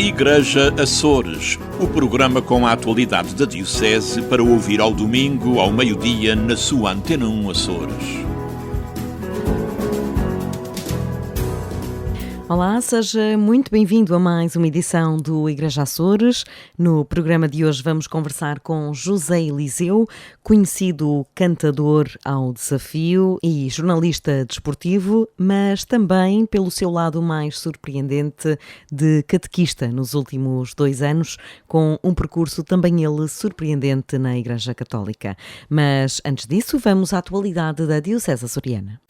Igreja Açores, o programa com a atualidade da Diocese para ouvir ao domingo, ao meio-dia, na sua Antena 1 Açores. Olá, seja muito bem-vindo a mais uma edição do Igreja Açores. No programa de hoje vamos conversar com José Eliseu, conhecido cantador ao desafio e jornalista desportivo, mas também pelo seu lado mais surpreendente de catequista nos últimos 2 anos, com um percurso também ele surpreendente na Igreja Católica. Mas antes disso, vamos à atualidade da Diocese açoriana.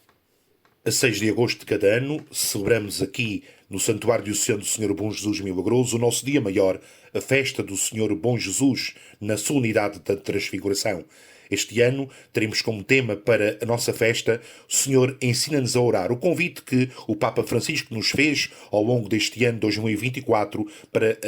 A 6 de agosto de cada ano, celebramos aqui no Santuário Diocesano do Senhor Bom Jesus Milagroso o nosso dia maior, a festa do Senhor Bom Jesus, na solenidade da Transfiguração. Este ano teremos como tema para a nossa festa o Senhor ensina-nos a orar. O convite que o Papa Francisco nos fez ao longo deste ano 2024 para,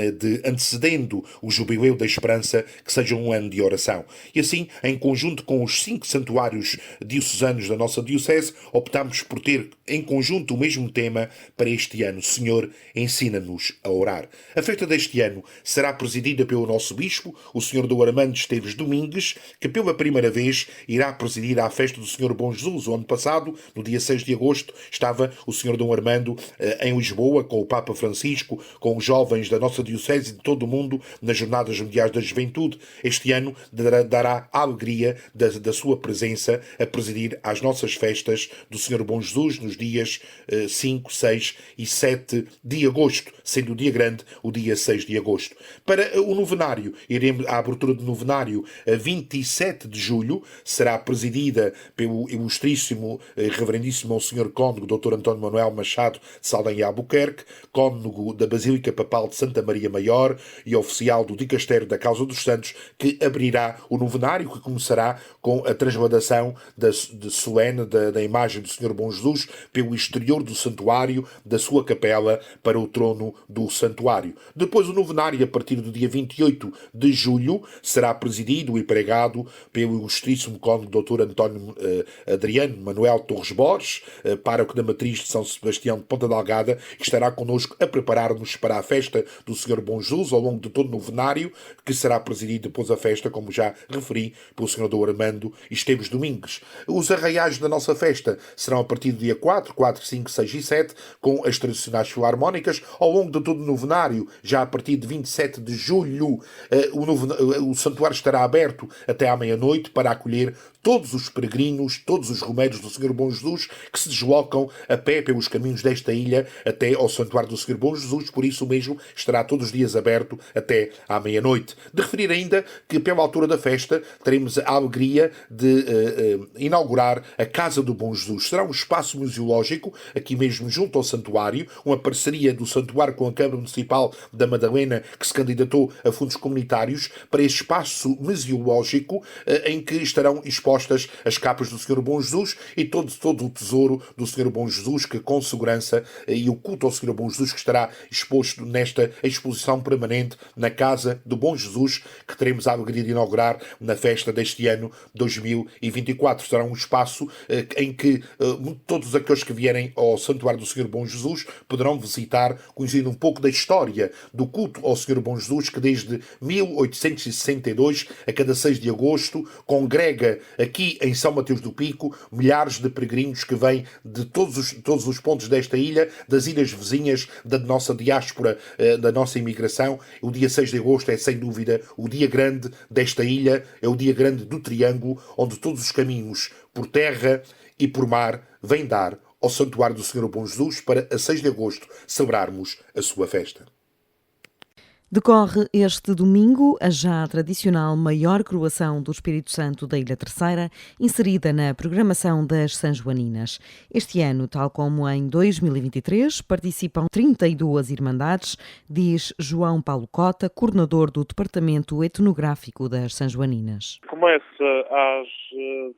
antecedendo o Jubileu da Esperança, que seja um ano de oração. E assim, em conjunto com os 5 santuários diocesanos da nossa Diocese, optámos por ter em conjunto o mesmo tema para este ano. Senhor, ensina-nos a orar. A festa deste ano será presidida pelo nosso Bispo, o Senhor Dom Armando Esteves Domingues, que pela primeira vez irá presidir à festa do Senhor Bom Jesus. O ano passado, no dia 6 de agosto, estava o Senhor Dom Armando em Lisboa, com o Papa Francisco, com os jovens da nossa Diocese e de todo o mundo, nas Jornadas Mundiais da Juventude. Este ano dará a alegria da sua presença a presidir às nossas festas do Senhor Bom Jesus, nos dias 5, 6 e 7 de agosto, sendo o dia grande o dia 6 de agosto. Para o novenário, iremos à abertura do novenário a 27 de julho, será presidida pelo ilustríssimo, reverendíssimo Sr. Cônego Dr. António Manuel Machado de Saldanha e Albuquerque, cônego da Basílica Papal de Santa Maria Maior e oficial do Dicastério da Causa dos Santos, que abrirá o novenário, que começará com a transladação solene da imagem do Senhor Bom Jesus pelo exterior do santuário, da sua capela, para o trono do santuário. Depois o novenário, a partir do dia 28 de julho, será presidido e pregado pelo ilustríssimo cônego Dr. António Adriano Manuel Torres Borges, pároco da matriz de São Sebastião de Ponta Delgada, que estará connosco a preparar-nos para a festa do Senhor Bom Jesus ao longo de todo o novenário, que será presidido depois a festa, como já referi, pelo Senhor Dom Armando Esteves Domingues. Os arraiais da nossa festa serão a partir do dia 4, 5, 6 e 7, com as tradicionais filarmónicas. Ao longo de todo o novenário, já a partir de 27 de julho, o santuário estará aberto até à meia-noite para acolher todos os peregrinos, todos os romeros do Senhor Bom Jesus que se deslocam a pé pelos caminhos desta ilha até ao Santuário do Senhor Bom Jesus. Por isso mesmo estará todos os dias aberto até à meia-noite. De referir ainda que pela altura da festa teremos a alegria de inaugurar a Casa do Bom Jesus. Será um espaço museológico aqui mesmo junto ao santuário, uma parceria do santuário com a Câmara Municipal da Madalena, que se candidatou a fundos comunitários para este espaço museológico em que estarão expostas as capas do Senhor Bom Jesus e todo o tesouro do Senhor Bom Jesus, que com segurança e o culto ao Senhor Bom Jesus que estará exposto nesta exposição permanente na Casa do Bom Jesus, que teremos a alegria de inaugurar na festa deste ano 2024. Será um espaço em que todos aqueles que vierem ao Santuário do Senhor Bom Jesus poderão visitar, conhecendo um pouco da história do culto ao Senhor Bom Jesus, que desde 1862, a cada 6 de agosto, congrega aqui em São Mateus do Pico milhares de peregrinos que vêm de todos os pontos desta ilha, das ilhas vizinhas, da nossa diáspora, da nossa imigração. O dia 6 de agosto é sem dúvida o dia grande desta ilha, é o dia grande do Triângulo, onde todos os caminhos por terra e por mar vêm dar ao Santuário do Senhor Bom Jesus para a 6 de agosto celebrarmos a sua festa. Decorre este domingo a já tradicional maior coroação do Espírito Santo da Ilha Terceira, inserida na programação das Sanjoaninas. Este ano, tal como em 2023, participam 32 irmandades, diz João Paulo Cota, coordenador do Departamento Etnográfico das Sanjoaninas. Começa às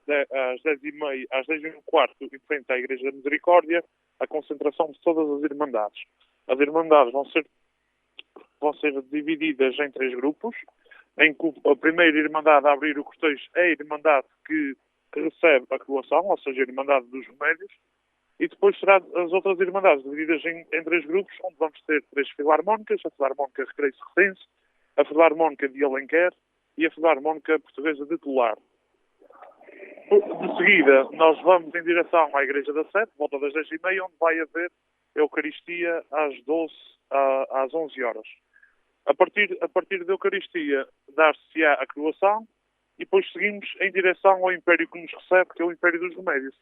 10h30, às 10h15, em frente à Igreja da Misericórdia, a concentração de todas as irmandades. As irmandades vão ser divididas em 3 grupos, em que a primeira Irmandade a abrir o cortejo é a Irmandade que recebe a coroação, ou seja, a Irmandade dos Remédios. e depois será as outras irmandades divididas em 3 grupos, onde vamos ter 3 filarmónicas, a Filarmónica Recreio Serrense, a Filarmónica de Alenquer e a Filarmónica Portuguesa de Tolar. De seguida, nós vamos em direção à Igreja da Sete, volta das 10h30, onde vai haver Eucaristia às 11 horas. A partir da Eucaristia, dar-se-á a coroação e depois seguimos em direção ao Império que nos recebe, que é o Império dos Remédios.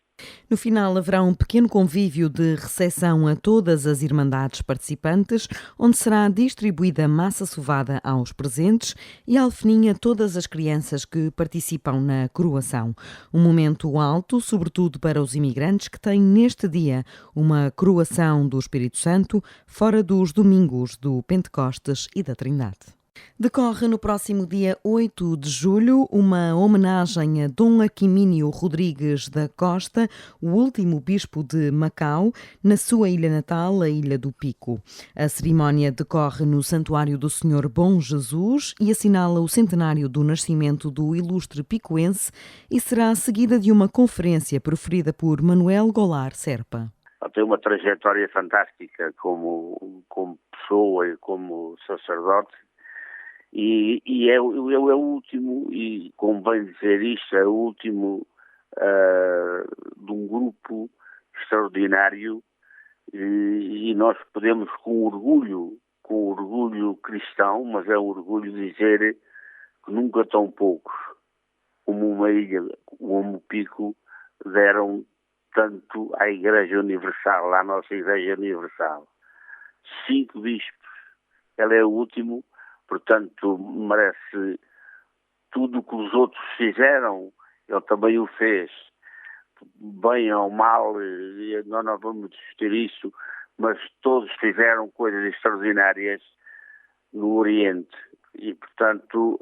No final haverá um pequeno convívio de recepção a todas as irmandades participantes, onde será distribuída massa sovada aos presentes e alfenim a todas as crianças que participam na coroação. Um momento alto, sobretudo para os imigrantes que têm neste dia uma coroação do Espírito Santo, fora dos domingos do Pentecostes e da Trindade. Decorre no próximo dia 8 de julho uma homenagem a Dom Aquimínio Rodrigues da Costa, o último bispo de Macau, na sua ilha natal, a Ilha do Pico. A cerimónia decorre no Santuário do Senhor Bom Jesus e assinala o centenário do nascimento do ilustre picoense e será seguida de uma conferência proferida por Manuel Goulart Serpa. Tem uma trajetória fantástica como pessoa e como sacerdote. E é o último, e convém dizer isto, é o último de um grupo extraordinário e nós podemos com orgulho cristão, mas é um orgulho dizer que nunca tão poucos como uma ilha, como o Pico, deram tanto à Igreja Universal, à nossa Igreja Universal. 5 bispos, ela é o último. Portanto, merece tudo o que os outros fizeram, ele também o fez, bem ou mal, nós não vamos discutir isso, mas todos fizeram coisas extraordinárias no Oriente. E, portanto,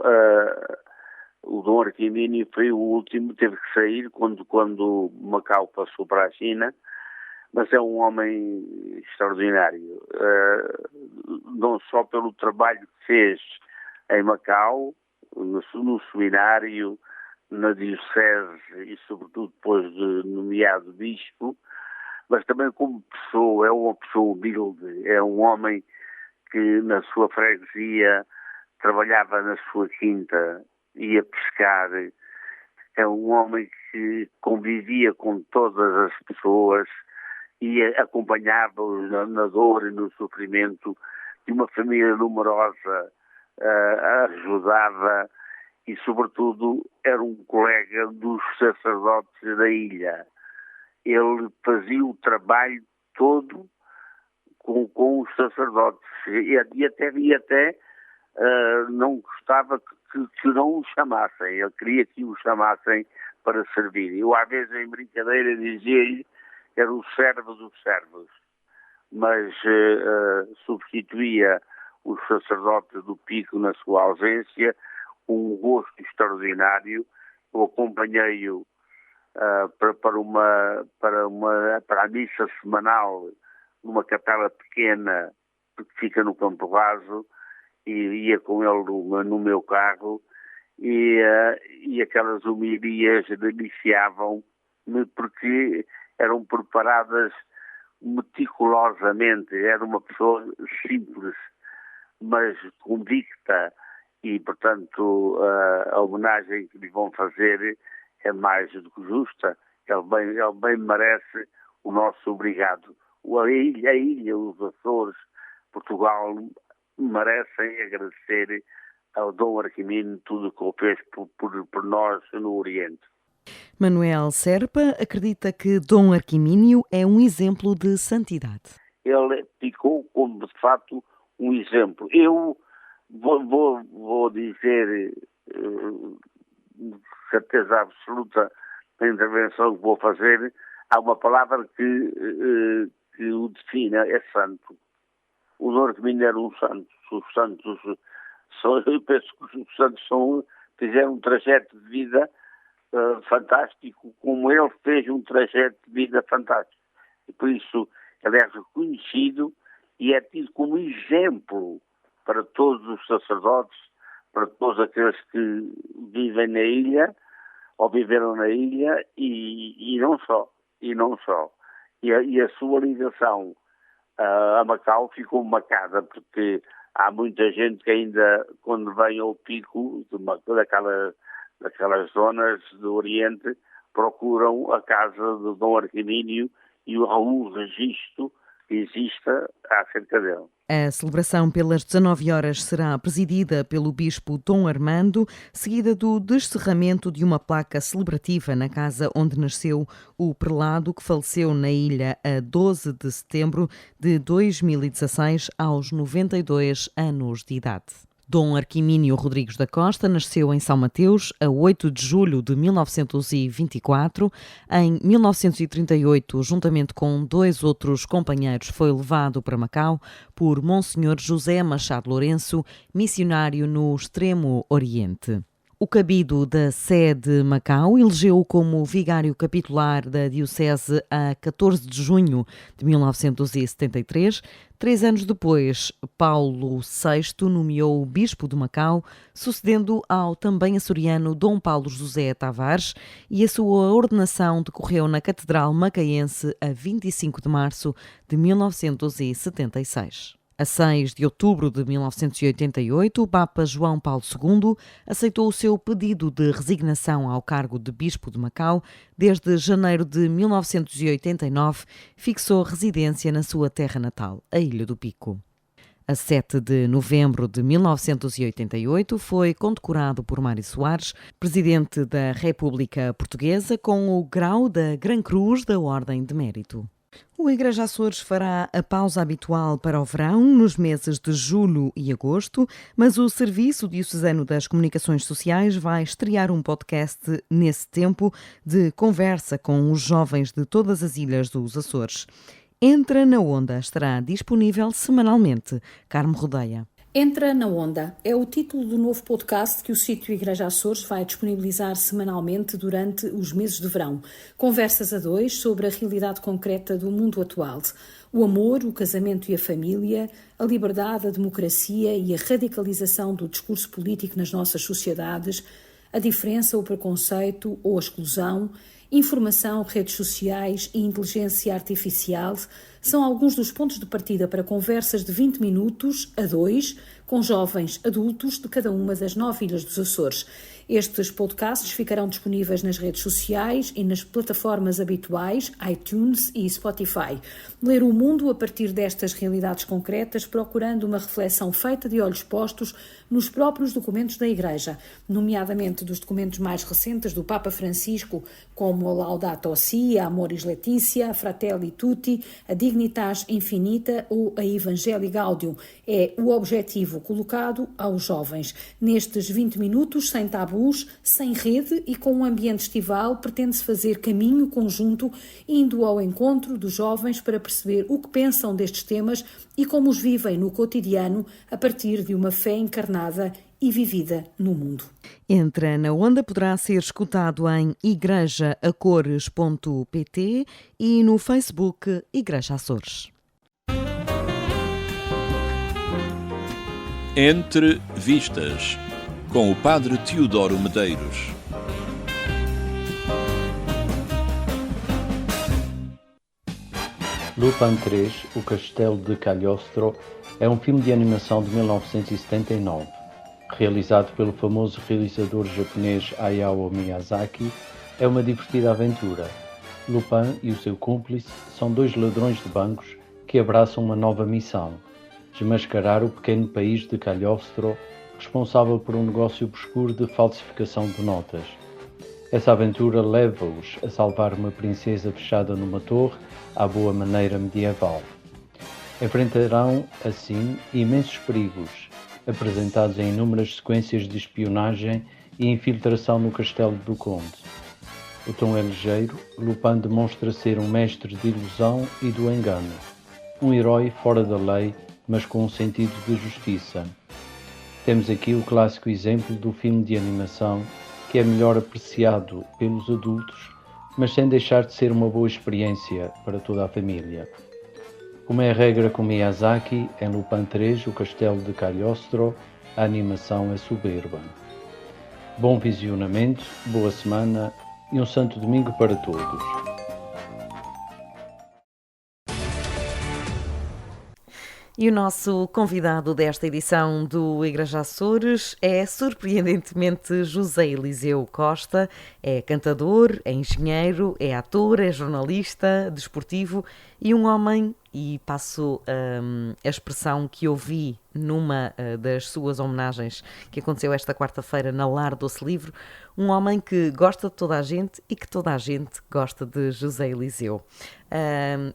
o Dom Aquimínio foi o último, teve que sair quando Macau passou para a China, mas é um homem extraordinário, não só pelo trabalho que fez em Macau, no seminário, na diocese e sobretudo depois de nomeado bispo, mas também como pessoa, é uma pessoa humilde, é um homem que na sua freguesia trabalhava na sua quinta, ia pescar, é um homem que convivia com todas as pessoas e acompanhava-os na dor e no sofrimento de uma família numerosa, ajudava e, sobretudo, era um colega dos sacerdotes da ilha. Ele fazia o trabalho todo com os sacerdotes e até não gostava que não o chamassem. Ele queria que o chamassem para servir. Eu, às vezes, em brincadeira, dizia-lhe era o servo dos servos, mas substituía os sacerdotes do Pico na sua ausência, com um gosto extraordinário. Eu acompanhei-o para a missa semanal numa capela pequena que fica no Campo Raso, e ia com ele no meu carro, e aquelas homilias deliciavam-me porque eram preparadas meticulosamente. Era uma pessoa simples, mas convicta, e, portanto, a homenagem que lhe vão fazer é mais do que justa. Ele bem merece o nosso obrigado. A ilha, os Açores, Portugal, merecem agradecer ao Dom Aquimínio tudo o que ele fez por nós no Oriente. Manuel Serpa acredita que Dom Aquimínio é um exemplo de santidade. Ele ficou como, de facto, um exemplo. Eu vou dizer, de certeza absoluta, na intervenção que vou fazer, há uma palavra que o define, é santo. O Dom Aquimínio era um santo. Os santos, eu penso que os santos fizeram um trajeto de vida fantástico, como ele fez um trajeto de vida fantástico. E por isso ele é reconhecido e é tido como exemplo para todos os sacerdotes, para todos aqueles que vivem na ilha, ou viveram na ilha, e não só. e a sua ligação a Macau ficou marcada, porque há muita gente que ainda, quando vem ao pico daquelas zonas do Oriente, procuram a casa de Dom Arquimínio e algum registro que exista acerca dele. A celebração pelas 19 horas será presidida pelo Bispo Dom Armando, seguida do descerramento de uma placa celebrativa na casa onde nasceu o prelado, que faleceu na ilha a 12 de setembro de 2016, aos 92 anos de idade. Dom Arquimínio Rodrigues da Costa nasceu em São Mateus a 8 de julho de 1924. Em 1938, juntamente com 2 outros companheiros, foi levado para Macau por Monsenhor José Machado Lourenço, missionário no Extremo Oriente. O cabido da Sé de Macau elegeu-o como vigário capitular da Diocese a 14 de junho de 1973. 3 anos depois, Paulo VI nomeou o bispo de Macau, sucedendo ao também açoriano Dom Paulo José Tavares, e a sua ordenação decorreu na Catedral Macaense a 25 de março de 1976. A 6 de outubro de 1988, o Papa João Paulo II aceitou o seu pedido de resignação ao cargo de Bispo de Macau. Desde janeiro de 1989, fixou residência na sua terra natal, a Ilha do Pico. A 7 de novembro de 1988, foi condecorado por Mário Soares, Presidente da República Portuguesa, com o grau da Gran Cruz da Ordem de Mérito. O Igreja Açores fará a pausa habitual para o verão nos meses de julho e agosto, mas o Serviço Diocesano das Comunicações Sociais vai estrear um podcast nesse tempo de conversa com os jovens de todas as ilhas dos Açores. Entra na Onda estará disponível semanalmente. Carmo Rodeia. Entra na Onda é o título do novo podcast que o sítio Igreja Açores vai disponibilizar semanalmente durante os meses de verão. Conversas a 2 sobre a realidade concreta do mundo atual. O amor, o casamento e a família, a liberdade, a democracia e a radicalização do discurso político nas nossas sociedades, a diferença, o preconceito ou a exclusão, informação, redes sociais e inteligência artificial são alguns dos pontos de partida para conversas de 20 minutos a 2 com jovens adultos de cada uma das 9 ilhas dos Açores. Estes podcasts ficarão disponíveis nas redes sociais e nas plataformas habituais, iTunes e Spotify. Ler o mundo a partir destas realidades concretas, procurando uma reflexão feita de olhos postos nos próprios documentos da Igreja, nomeadamente dos documentos mais recentes do Papa Francisco, como a Laudato Si, a Amoris Laetitia, a Fratelli Tutti, a Dignitas Infinita ou a Evangelii Gaudium. É o objetivo colocado aos jovens. Nestes 20 minutos, sem tabus, sem rede e com um ambiente estival, pretende-se fazer caminho conjunto, indo ao encontro dos jovens para perceber o que pensam destes temas e como os vivem no cotidiano a partir de uma fé encarnada e vivida no mundo. Entra na Onda poderá ser escutado em igrejaacores.pt e no Facebook Igreja Açores. Entre Vistas, com o Padre Teodoro Medeiros. Lupin III, O Castelo de Cagliostro, é um filme de animação de 1979. Realizado pelo famoso realizador japonês Hayao Miyazaki, é uma divertida aventura. Lupin e o seu cúmplice são 2 ladrões de bancos que abraçam uma nova missão: desmascarar o pequeno país de Cagliostro, responsável por um negócio obscuro de falsificação de notas. Essa aventura leva-os a salvar uma princesa fechada numa torre à boa maneira medieval. Enfrentarão, assim, imensos perigos, apresentados em inúmeras sequências de espionagem e infiltração no castelo do conde. O tom é ligeiro, Lupin demonstra ser um mestre de ilusão e do engano, um herói fora da lei, mas com um sentido de justiça. Temos aqui o clássico exemplo do filme de animação que é melhor apreciado pelos adultos, mas sem deixar de ser uma boa experiência para toda a família. Como é a regra com Miyazaki, em Lupin III, O Castelo de Cagliostro, a animação é soberba. Bom visionamento, boa semana e um santo domingo para todos. E o nosso convidado desta edição do Igreja Açores é, surpreendentemente, José Eliseu Costa. É cantador, é engenheiro, é ator, é jornalista, desportivo e um homem, e passo a expressão que ouvi numa das suas homenagens que aconteceu esta quarta-feira na Lar Doce Livre, um homem que gosta de toda a gente e que toda a gente gosta de José Eliseu.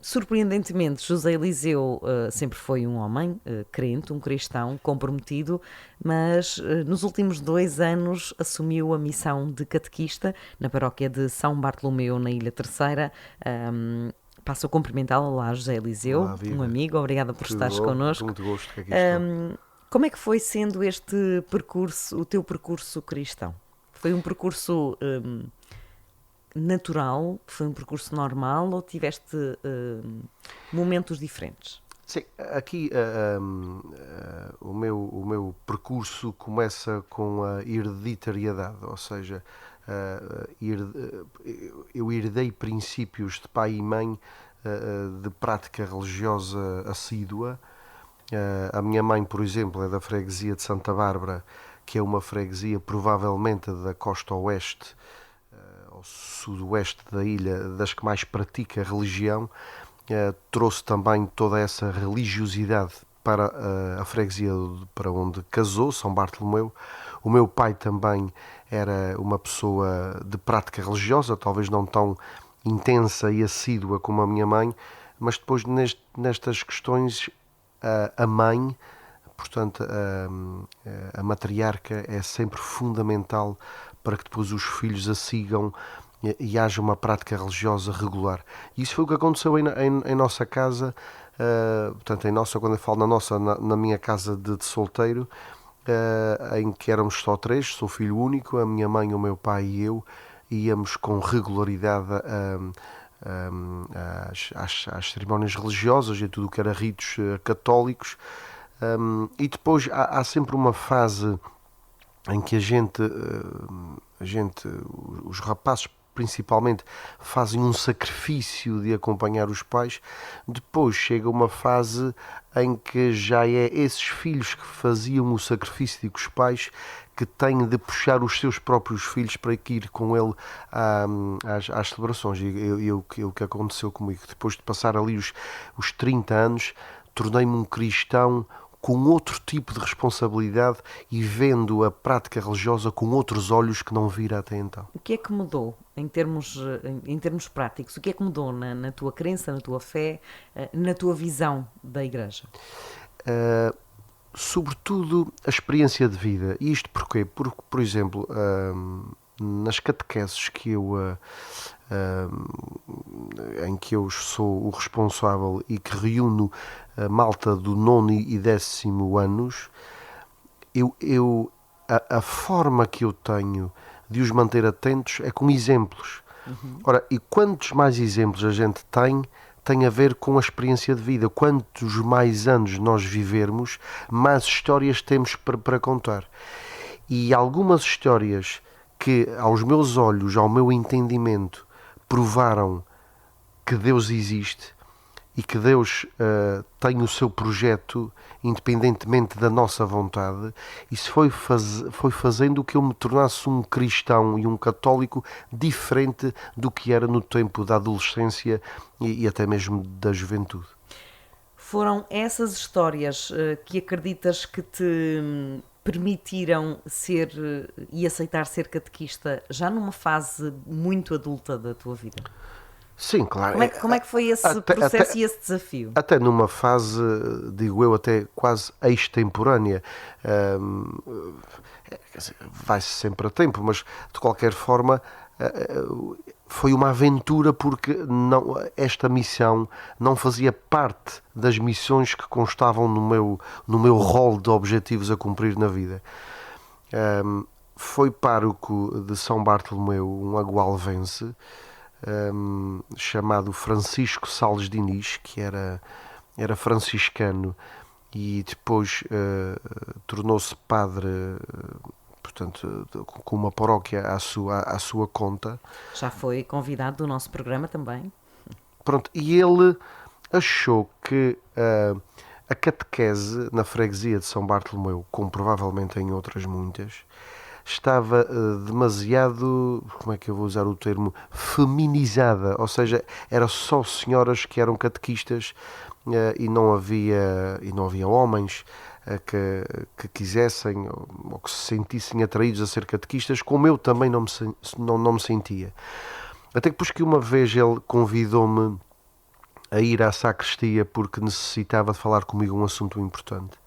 Surpreendentemente, José Eliseu sempre foi um homem crente, um cristão comprometido, mas nos últimos 2 anos assumiu a missão de catequista na paróquia de São Bartolomeu, na Ilha Terceira. Passo a cumprimentá-lo. Olá, José Eliseu, um amigo, obrigada por estares connosco. Muito gosto que aqui estou. Como é que foi sendo este percurso, o teu percurso cristão? Foi um percurso natural? Foi um percurso normal ou tiveste momentos diferentes? Sim, aqui o meu percurso começa com a hereditariedade, ou seja, eu herdei princípios de pai e mãe de prática religiosa assídua. A minha mãe, por exemplo, é da freguesia de Santa Bárbara, que é uma freguesia provavelmente da costa oeste, ao sudoeste da ilha, das que mais pratica religião. Trouxe também toda essa religiosidade para a freguesia para onde casou, São Bartolomeu. O meu pai também era uma pessoa de prática religiosa, talvez não tão intensa e assídua como a minha mãe, mas depois nestas questões a mãe, portanto a matriarca, é sempre fundamental para que depois os filhos a sigam e haja uma prática religiosa regular. E isso foi o que aconteceu em nossa casa, portanto, quando eu falo na minha casa de solteiro, em que éramos só 3, sou filho único, a minha mãe, o meu pai e eu, íamos com regularidade às cerimónias religiosas e tudo o que era ritos católicos, e depois há sempre uma fase em que os rapazes principalmente fazem um sacrifício de acompanhar os pais. Depois chega uma fase em que já é esses filhos que faziam o sacrifício com os pais que têm de puxar os seus próprios filhos para ir com ele às celebrações. E o que aconteceu comigo, depois de passar ali os 30 anos, tornei-me um cristão com outro tipo de responsabilidade e vendo a prática religiosa com outros olhos que não vira até então. O que é que mudou em termos práticos? O que é que mudou na tua crença, na tua fé, na tua visão da Igreja? Sobretudo a experiência de vida. E isto porquê? Porque, por exemplo, nas catequeses em que eu sou o responsável e que reúno a malta do 9º e 10º anos, a forma que eu tenho de os manter atentos é com exemplos. Ora, e quantos mais exemplos a gente tem a ver com a experiência de vida. Quantos mais anos nós vivermos, mais histórias temos para contar. E algumas histórias que, aos meus olhos, ao meu entendimento, provaram que Deus existe e que Deus tem o seu projeto independentemente da nossa vontade, isso foi fazendo que eu me tornasse um cristão e um católico diferente do que era no tempo da adolescência e até mesmo da juventude. Foram essas histórias que acreditas que te permitiram ser e aceitar ser catequista já numa fase muito adulta da tua vida? Sim, claro. Como é que foi esse processo e esse desafio? Até numa fase, digo eu, até quase extemporânea. Vai-se sempre a tempo, mas de qualquer forma foi uma aventura, porque esta missão não fazia parte das missões que constavam no meu rol de objetivos a cumprir na vida. Foi pároco de São Bartolomeu, um agualvense, chamado Francisco Sales Diniz, que era franciscano e depois tornou-se padre, portanto, com uma paróquia à sua conta. Já foi convidado do nosso programa também. Pronto, e ele achou que A catequese na freguesia de São Bartolomeu, como provavelmente em outras muitas, estava demasiado, como é que eu vou usar o termo, feminizada, ou seja, era só senhoras que eram catequistas e não havia homens que quisessem ou que se sentissem atraídos a ser catequistas, como eu também não me sentia. Até que depois que uma vez ele convidou-me a ir à sacristia porque necessitava de falar comigo um assunto importante.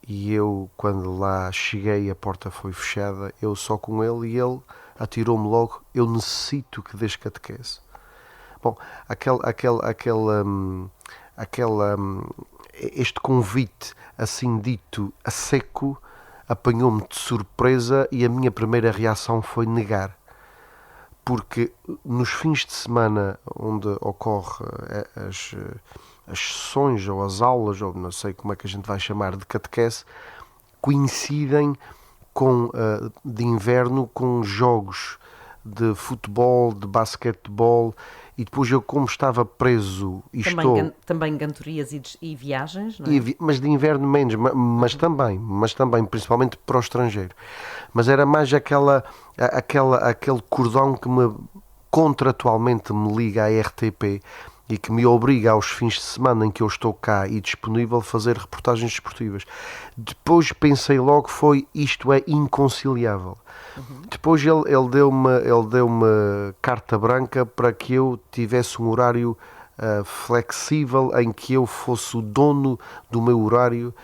E eu, quando lá cheguei, a porta foi fechada, eu só com ele, e ele atirou-me logo: eu necessito que dês catequese. Bom, este convite, assim dito, a seco, apanhou-me de surpresa e a minha primeira reação foi negar. Porque nos fins de semana onde ocorre as sessões ou as aulas, ou não sei como é que a gente vai chamar, de catequese, coincidem de inverno com jogos de futebol, de basquetebol, e depois eu, como estava preso e também cantorias e viagens, não é? Mas de inverno menos, mas também, principalmente para o estrangeiro. Mas era mais aquele cordão que contratualmente me liga à RTP e que me obriga aos fins de semana em que eu estou cá e disponível a fazer reportagens desportivas. Depois pensei logo, isto é inconciliável. Depois ele deu-me carta branca para que eu tivesse um horário flexível, em que eu fosse o dono do meu horário,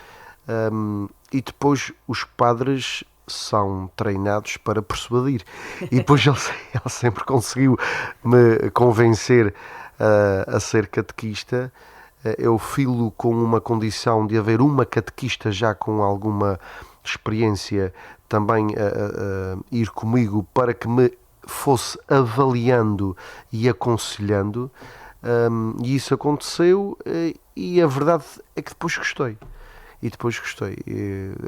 e depois os padres são treinados para persuadir, e depois ele sempre conseguiu me convencer a ser catequista. Eu filo com uma condição de haver uma catequista já com alguma experiência também ir comigo, para que me fosse avaliando e aconselhando, e isso aconteceu, e a verdade é que depois gostei.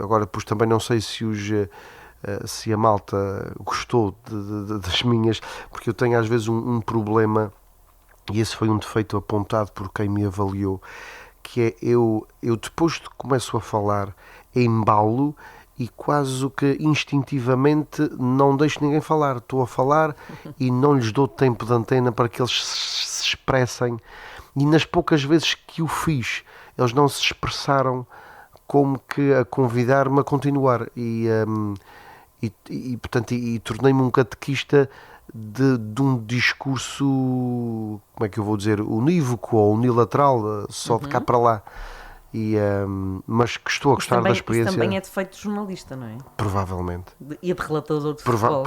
Agora, depois também não sei se a malta gostou das minhas, porque eu tenho às vezes um problema, e esse foi um defeito apontado por quem me avaliou, que é eu depois de começo a falar, embalo e quase que instintivamente não deixo ninguém falar. Estou a falar e não lhes dou tempo de antena para que eles se expressem, e nas poucas vezes que o fiz, eles não se expressaram, como que a convidar-me a continuar, e tornei-me um catequista de um discurso, como é que eu vou dizer, unívoco ou unilateral, só de cá para lá. Mas que estou a gostar da experiência. Isso também é defeito de jornalista, não é? Provavelmente. E de relatador de futebol.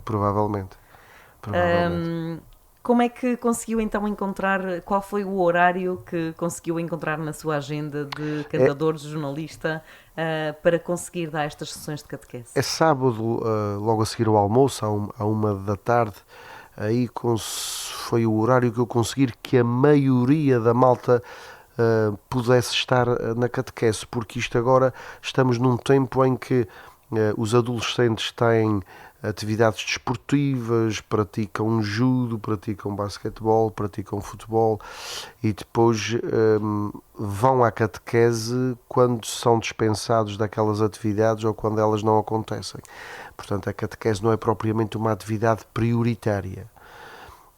Provavelmente. Como é que conseguiu então encontrar, qual foi o horário que conseguiu encontrar na sua agenda de cantador, de jornalista, para conseguir dar estas sessões de catequese? É sábado, logo a seguir ao almoço, à 1h, aí foi o horário que eu consegui que a maioria da malta pudesse estar na catequese, porque isto agora estamos num tempo em que os adolescentes têm atividades desportivas, praticam judo, praticam basquetebol, praticam futebol, e depois vão à catequese quando são dispensados daquelas atividades ou quando elas não acontecem. Portanto, a catequese não é propriamente uma atividade prioritária.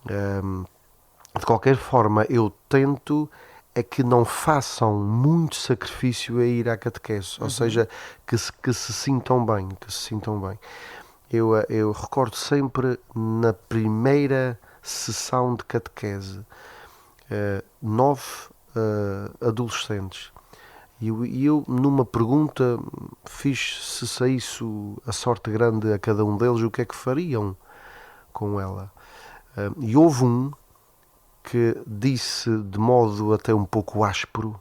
De qualquer forma, eu tento que não façam muito sacrifício a ir à catequese, ou seja, que se sintam bem, Eu recordo sempre, na primeira sessão de catequese, 9 adolescentes. E eu, numa pergunta, fiz, se saísse a sorte grande a cada um deles, o que é que fariam com ela. E houve um que disse, de modo até um pouco áspero,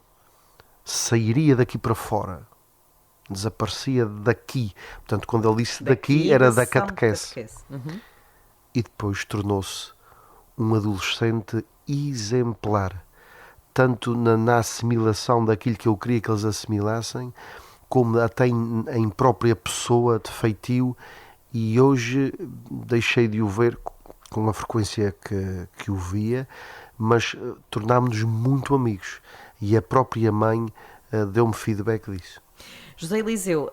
sairia daqui para fora. Desaparecia daqui. Portanto, quando ele disse daqui era da catequese. E depois tornou-se um adolescente exemplar, tanto na assimilação daquilo que eu queria que eles assimilassem, como até em própria pessoa de feitio, e hoje deixei de o ver com a frequência que o via, mas tornámos-nos muito amigos. e a própria mãe deu-me feedback disso. José Eliseu,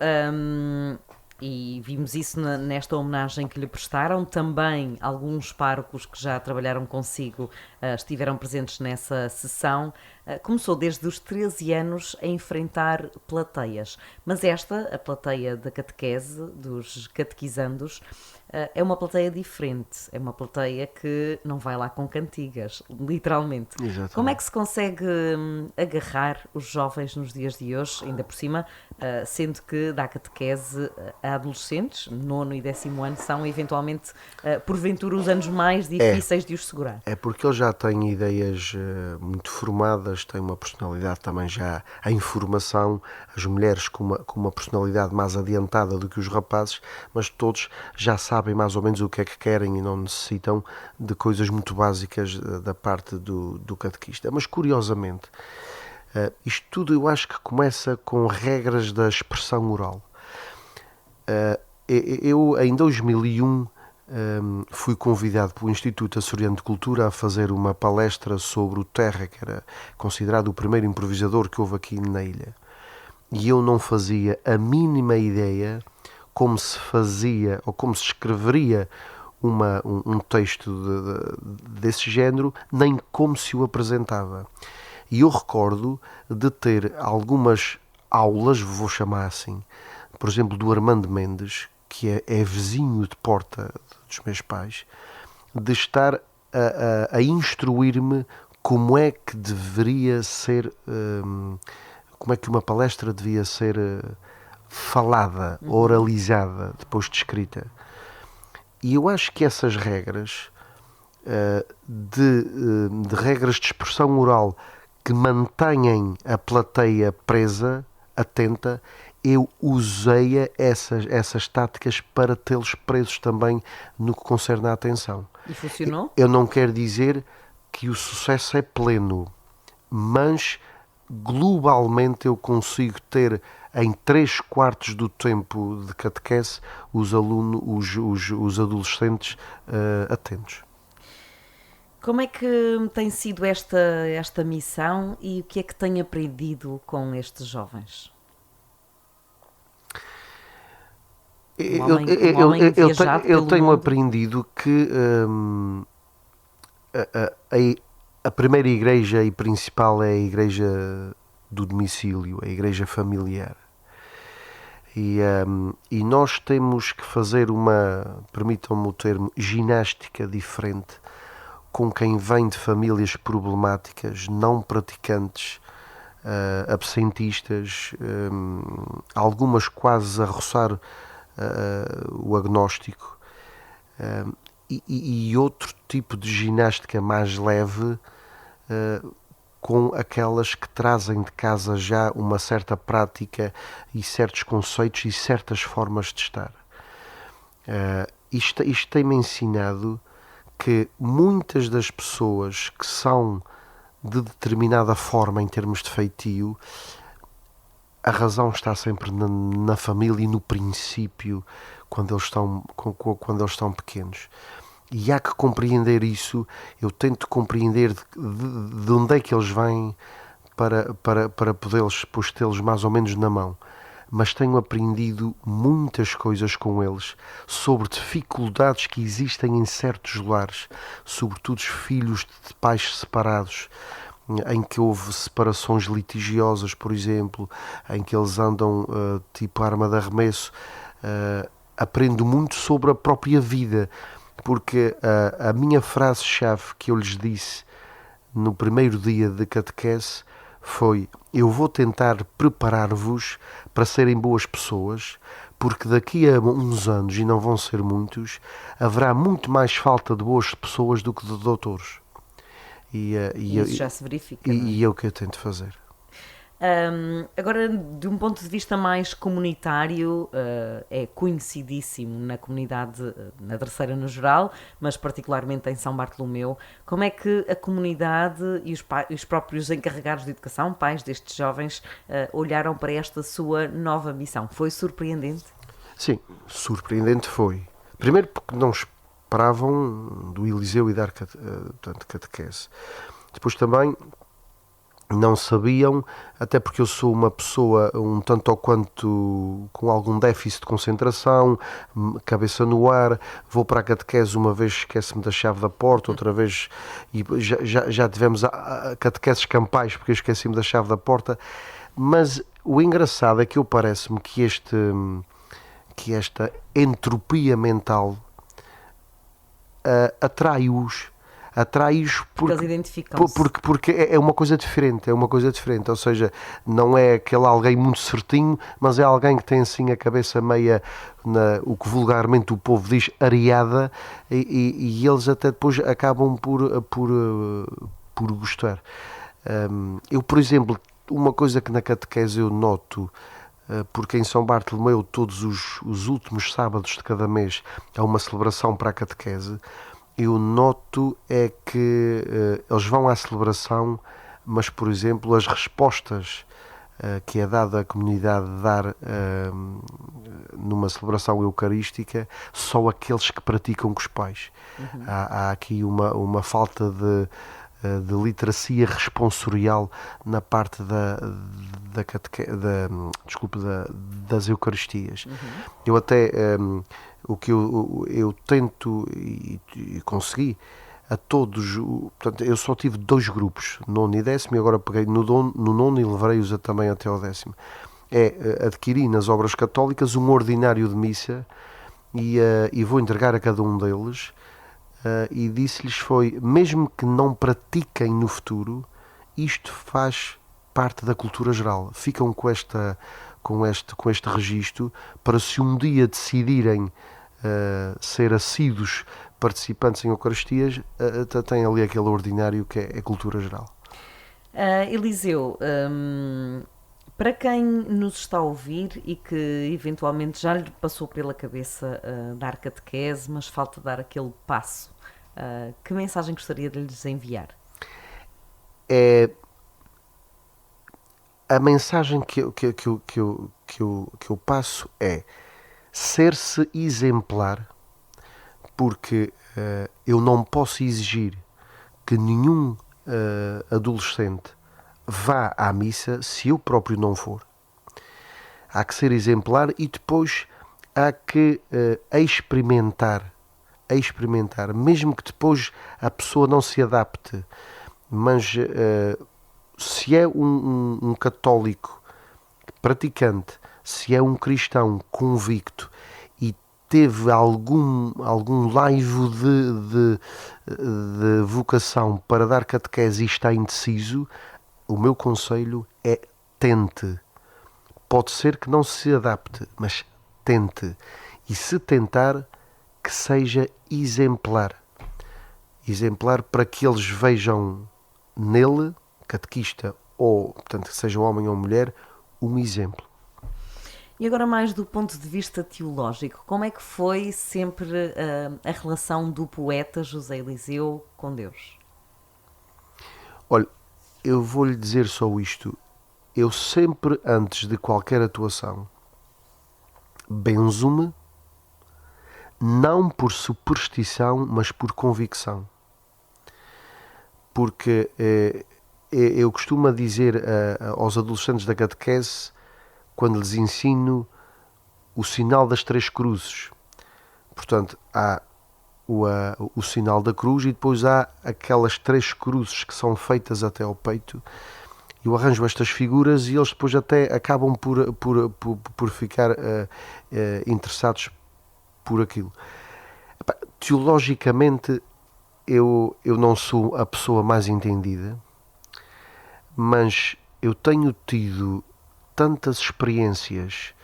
e vimos isso nesta homenagem que lhe prestaram, também alguns párocos que já trabalharam consigo estiveram presentes nessa sessão. Começou desde os 13 anos a enfrentar plateias, mas a plateia da catequese, dos catequizandos, é uma plateia diferente, é uma plateia que não vai lá com cantigas, literalmente. Exatamente. Como é que se consegue agarrar os jovens nos dias de hoje, ainda por cima, sendo que dá catequese a adolescentes, 9º e 10º ano, são eventualmente, porventura, os anos mais difíceis de os segurar? É porque eles já têm ideias muito formadas, têm uma personalidade também já em formação, as mulheres com uma personalidade mais adiantada do que os rapazes, mas todos já sabem mais ou menos o que é que querem e não necessitam de coisas muito básicas da parte do catequista. Mas, curiosamente, isto tudo eu acho que começa com regras da expressão oral. Eu, em 2001, fui convidado pelo Instituto Açoriano de Cultura a fazer uma palestra sobre o Terra, que era considerado o primeiro improvisador que houve aqui na ilha. E eu não fazia a mínima ideia como se fazia ou como se escreveria um texto desse género, nem como se o apresentava. E eu recordo de ter algumas aulas, vou chamar assim, por exemplo, do Armando Mendes, que é vizinho de porta dos meus pais, de estar a instruir-me como é que deveria ser, como é que uma palestra devia ser falada, oralizada, depois de escrita. E eu acho que essas regras, de regras de expressão oral que mantêm a plateia presa, atenta, eu usei essas táticas para tê-los presos também no que concerne à atenção. E funcionou? Eu não quero dizer que o sucesso é pleno, mas globalmente eu consigo ter em 3/4 do tempo de catequese os adolescentes atentos. Como é que tem sido esta missão e o que é que tem aprendido com estes jovens? Eu tenho aprendido que a primeira igreja e principal é a igreja do domicílio, a igreja familiar. E nós temos que fazer permitam-me o termo, ginástica diferente com quem vem de famílias problemáticas, não praticantes, absentistas, algumas quase a roçar o agnóstico, e outro tipo de ginástica mais leve, com aquelas que trazem de casa já uma certa prática e certos conceitos e certas formas de estar. Isto tem-me ensinado que muitas das pessoas que são de determinada forma em termos de feitio, a razão está sempre na família e no princípio, quando eles estão pequenos. E há que compreender isso. Eu tento compreender de onde é que eles vêm para poder-los tê-los mais ou menos na mão. Mas tenho aprendido muitas coisas com eles sobre dificuldades que existem em certos lares, sobretudo os filhos de pais separados, em que houve separações litigiosas, por exemplo, em que eles andam tipo arma de arremesso. Aprendo muito sobre a própria vida, porque a minha frase-chave que eu lhes disse no primeiro dia de catequese foi: eu vou tentar preparar-vos para serem boas pessoas, porque daqui a uns anos, e não vão ser muitos, haverá muito mais falta de boas pessoas do que de doutores. E isso já se verifica. E é o que eu tento fazer. Agora, de um ponto de vista mais comunitário, é conhecidíssimo na comunidade, na Terceira no geral, mas particularmente em São Bartolomeu. Como é que a comunidade e os próprios encarregados de educação, pais destes jovens, olharam para esta sua nova missão? Foi surpreendente? Sim, surpreendente foi. Primeiro porque não esperavam do Eliseu e dar catequese. Depois também não sabiam, até porque eu sou uma pessoa um tanto ou quanto com algum déficit de concentração, cabeça no ar, vou para a catequese, uma vez esquece-me da chave da porta, outra vez, e já tivemos catequeses campais porque eu esqueci-me da chave da porta, mas o engraçado é que eu parece-me que esta entropia mental atrai-os porque é uma coisa diferente, ou seja, não é aquele alguém muito certinho, mas é alguém que tem assim a cabeça meia, o que vulgarmente o povo diz, areada, e eles até depois acabam por gostar. Eu, por exemplo, uma coisa que na catequese eu noto, porque em São Bartolomeu todos os últimos sábados de cada mês há uma celebração para a catequese, eu noto é que eles vão à celebração, mas, por exemplo, as respostas que é dada à comunidade dar numa celebração eucarística, só aqueles que praticam com os pais. Uhum. Há aqui uma falta de literacia responsorial na parte das Eucaristias. Uhum. Eu até... o que eu tento e consegui a todos, portanto, eu só tive 2 grupos, 9º e 10º, e agora peguei no 9º e levarei-os também até ao 10º. Adquiri nas obras católicas um ordinário de missa e vou entregar a cada um deles, e disse-lhes mesmo que não pratiquem no futuro, isto faz parte da cultura geral. Ficam com este registro para, se um dia decidirem ser assíduos participantes em Eucaristias, tem ali aquele ordinário que é cultura geral. Eliseu, para quem nos está a ouvir e que eventualmente já lhe passou pela cabeça dar catequese, mas falta dar aquele passo, que mensagem gostaria de lhes enviar? A mensagem que eu passo é ser-se exemplar, porque eu não posso exigir que nenhum adolescente vá à missa se eu próprio não for. Há que ser exemplar e depois há que experimentar, mesmo que depois a pessoa não se adapte, mas se é um católico praticante, se é um cristão convicto e teve algum laivo de vocação para dar catequese e está indeciso, o meu conselho é tente. Pode ser que não se adapte, mas tente. E se tentar, que seja exemplar. Exemplar para que eles vejam nele, catequista, ou, portanto, que seja homem ou mulher, um exemplo. E agora, mais do ponto de vista teológico, como é que foi sempre a relação do poeta José Eliseu com Deus? Olha, eu vou-lhe dizer só isto. Eu sempre, antes de qualquer atuação, benzo-me, não por superstição, mas por convicção. Porque eu costumo dizer aos adolescentes da catequese, quando lhes ensino o sinal das 3 cruzes. Portanto, há o sinal da cruz e depois há aquelas 3 cruzes que são feitas até ao peito. Eu arranjo estas figuras e eles depois até acabam por ficar interessados por aquilo. Teologicamente, eu não sou a pessoa mais entendida, mas eu tenho tido tantas experiências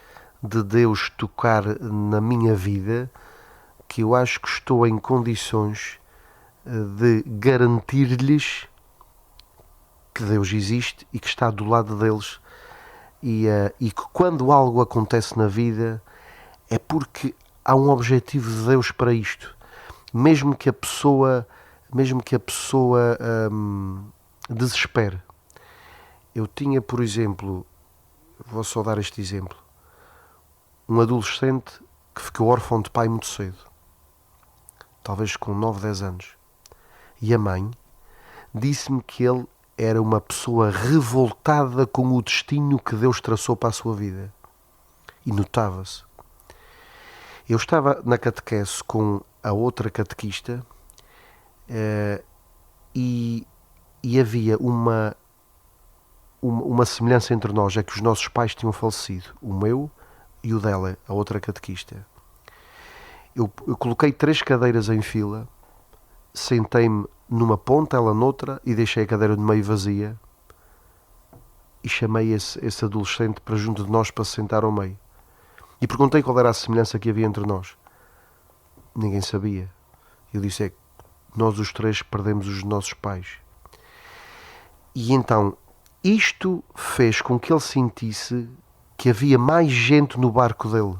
de Deus tocar na minha vida que eu acho que estou em condições de garantir-lhes que Deus existe e que está do lado deles e que quando algo acontece na vida é porque há um objetivo de Deus para isto, mesmo que a pessoa desespere. Eu tinha, por exemplo, vou só dar este exemplo, um adolescente que ficou órfão de pai muito cedo, talvez com 9, 10 anos, e a mãe disse-me que ele era uma pessoa revoltada com o destino que Deus traçou para a sua vida. E notava-se. Eu estava na catequese com a outra catequista e havia uma semelhança entre nós, é que os nossos pais tinham falecido, o meu e o dela, a outra catequista. Eu coloquei 3 cadeiras em fila, sentei-me numa ponta, ela noutra, e deixei a cadeira no meio vazia e chamei esse adolescente para junto de nós para se sentar ao meio. E perguntei qual era a semelhança que havia entre nós. Ninguém sabia. Eu disse, nós os 3 perdemos os nossos pais. E então, isto fez com que ele sentisse que havia mais gente no barco dele.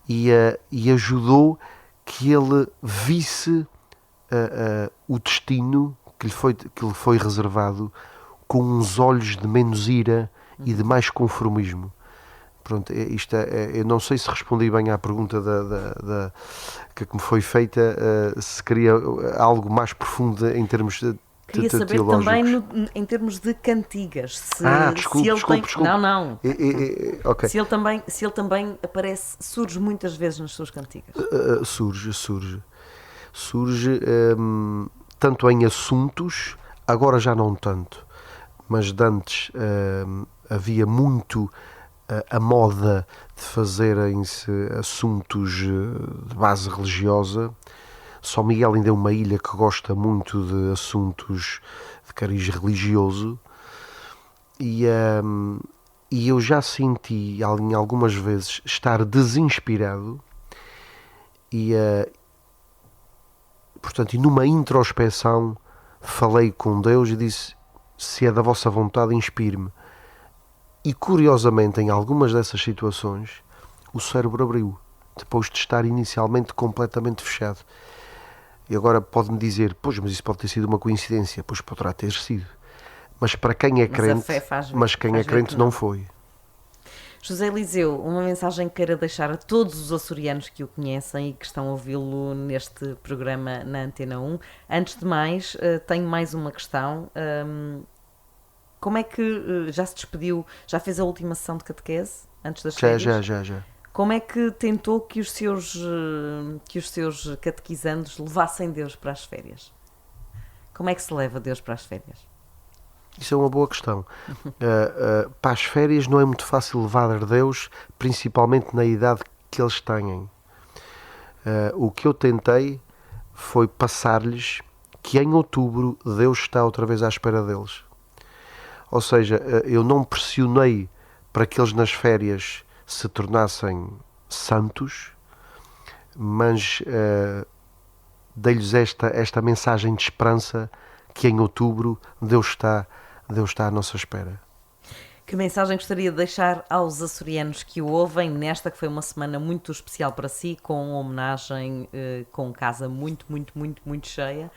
E ajudou que ele visse o destino que lhe foi reservado com uns olhos de menos ira e de mais conformismo. Pronto, eu não sei se respondi bem à pergunta que me foi feita, se queria algo mais profundo em termos de Queria saber teológicos. também em termos de cantigas. Desculpe. Não. Okay. Se ele também aparece, surge muitas vezes nas suas cantigas. Surge tanto em assuntos, agora já não tanto, mas de antes havia muito a moda de fazerem-se assuntos de base religiosa. São Miguel ainda é uma ilha que gosta muito de assuntos de cariz religioso e eu já senti em algumas vezes estar desinspirado portanto, e numa introspeção falei com Deus e disse, se é da vossa vontade, inspire-me. E curiosamente, em algumas dessas situações, o cérebro abriu, depois de estar inicialmente completamente fechado. E agora pode-me dizer, pois, mas isso pode ter sido uma coincidência. Pois poderá ter sido. Mas para quem é crente, não foi. José Eliseu, uma mensagem que queira deixar a todos os açorianos que o conhecem e que estão a ouvi-lo neste programa na Antena 1. Antes de mais, tenho mais uma questão. Como é que já se despediu, já fez a última sessão de catequese antes das férias? Já. Como é que tentou que os seus catequizandos levassem Deus para as férias? Como é que se leva Deus para as férias? Isso é uma boa questão. Para as férias não é muito fácil levar Deus, principalmente na idade que eles têm. O que eu tentei foi passar-lhes que em outubro Deus está outra vez à espera deles. Ou seja, eu não pressionei para que eles nas férias se tornassem santos, mas dei-lhes esta mensagem de esperança que em outubro Deus está à nossa espera. Que mensagem gostaria de deixar aos açorianos que o ouvem nesta que foi uma semana muito especial para si, com homenagem, com casa muito cheia?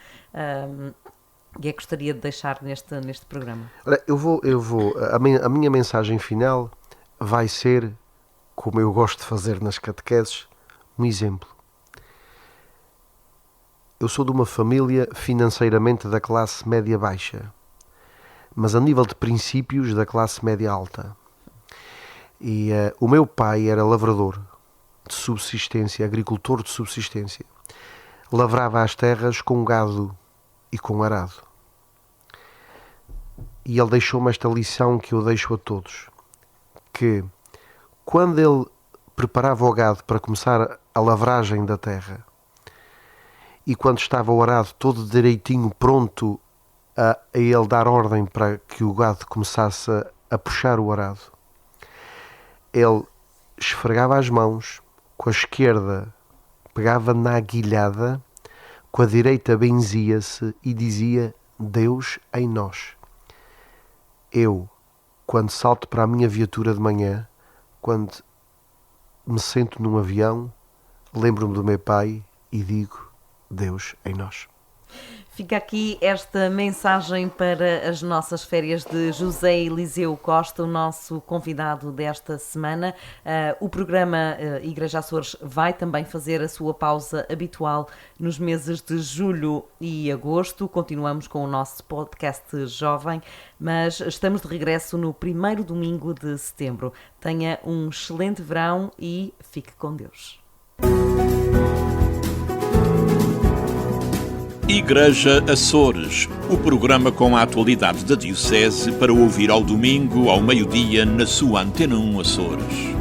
E é que gostaria de deixar neste programa? A minha mensagem final vai ser, como eu gosto de fazer nas catequeses, um exemplo. Eu sou de uma família financeiramente da classe média baixa, mas a nível de princípios da classe média alta. E o meu pai era lavrador de subsistência, agricultor de subsistência. Lavrava as terras com gado e com arado. E ele deixou-me esta lição que eu deixo a todos, que quando ele preparava o gado para começar a lavragem da terra, e quando estava o arado todo direitinho, pronto a ele dar ordem para que o gado começasse a puxar o arado, ele esfregava as mãos, com a esquerda pegava na aguilhada, com a direita benzia-se e dizia: Deus em nós. Eu, quando salto para a minha viatura de manhã, quando me sento num avião, lembro-me do meu pai e digo: Deus em nós. Fica aqui esta mensagem para as nossas férias de José Eliseu Costa, o nosso convidado desta semana. O programa Igreja Açores vai também fazer a sua pausa habitual nos meses de julho e agosto. Continuamos com o nosso podcast jovem, mas estamos de regresso no primeiro domingo de setembro. Tenha um excelente verão e fique com Deus. Igreja Açores, o programa com a atualidade da Diocese para ouvir ao domingo, ao meio-dia, na sua Antena 1 Açores.